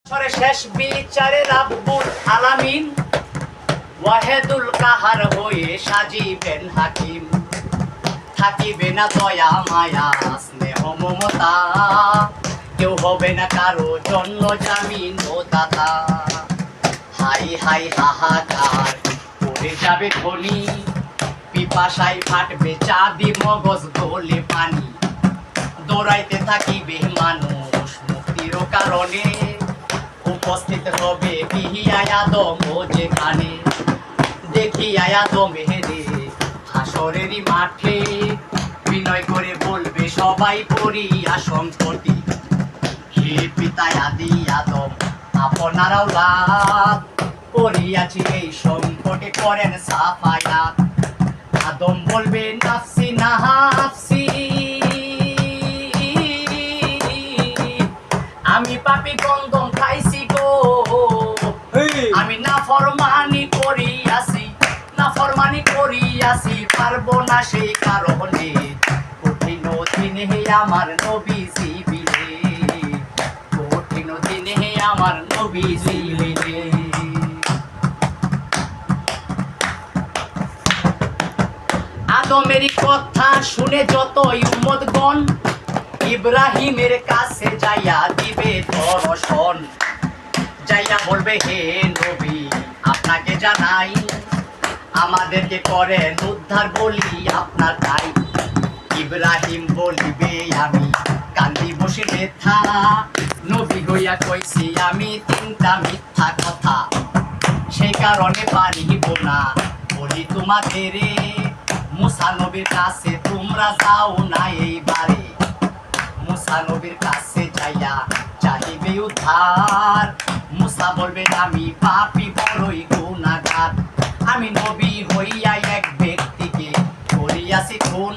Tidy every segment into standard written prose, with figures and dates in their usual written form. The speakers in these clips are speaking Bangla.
শেষ বিচারে রাব্বুল আলামিন ওয়াহেদুল কাহার হয়ে সাজিবেন হাকিম। থাকিবে না দয়া মায়া স্নেহ মমতা, কেউ হবে না কারো জন্য জামিন ও দাতা। হাই হাই হাহাকার পড়ে যাবে খনি, পিপাসায় ফাটবে চাঁদি মগজ গলে পানি। দৌড়াইতে থাকিবে মানুষ মুক্তির কারণে, উপস্থিত হবে বিহিয়া আদম ও যেখানে। দেখি আদম হেরে হাসরেরই মাঠে, বিনয় করে বলবে সবাই পড়িয়া সংকটি। হে পিতা আদি আদম আপনার আওলাদ, পড়িয়াছি এই সংকটে করেন সাফায়াত। আদম বলবে নাফসি নাফসি, আমি পাপী গন্ধম খাইছি গো, আমি নাফরমানি করিয়াছি, নাফরমানি করিয়াছি, পারবো না সেই কারণে। কঠিন দিনে হে আমার নবীজি বিলে, কঠিন দিনে হে আমার নবীজি বিলে। আদমের কথা শুনে যতই উম্মতগণ ইব্রাহিমের কাছে যাইয়া দিবে দর্শন। যাইয়া বলবে হে নবী আপনাকে জানাই, আমাদেরকে করেন উদ্ধার বলি আপনার তাই। ইব্রাহিম বলিবে আমি কান্দি বসে ব্যথা, নবী হইয়া কইছি আমি তিনটা মিথ্যা কথা। সেই কারণে পারিব না বলি তোমাদের, মুসা নবীর কাছে তোমরা যাও না এইবারে। মুসা নবীর কাছে যাইয়া চাহিবে উদ্ধার, মুসা বলবেন আমি পাপী বড়ই গুনাহগার। আমি নবী হইয়া এক ব্যক্তিকে করিয়াছি খুন,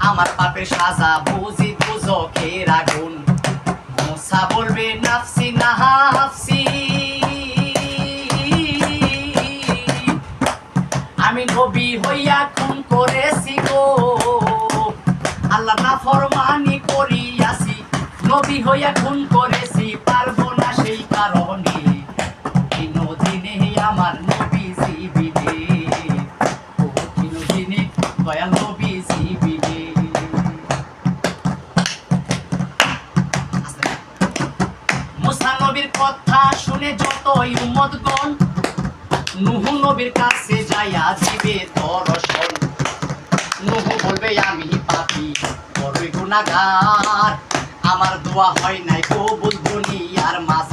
আমার পাপের সাজা বুঝি দুজখের আগুন। মুসা বলবে নাফসি নাফসি, আমি নবী হইয়া খুন করেছি গো, আল্লাহ নাফরমানি করিয়াছি, নবী হইয়া খুন করেছি, পারবো না সেই কারণে। কঠিন দিনে আমার নবীজি বিলে, কঠিন দিনে দয়াল নবীজি বিলে। মুসা নবীর কথা শুনে যতই উম্মতগণ নূহ নবীর কাছে যাইয়া দিবে দর্শন। নূহ বলবে আমি পাপী বড়ই গুনাহগার, আমার দোয়া হয় নাই কবুল দুনিয়ার মাঝ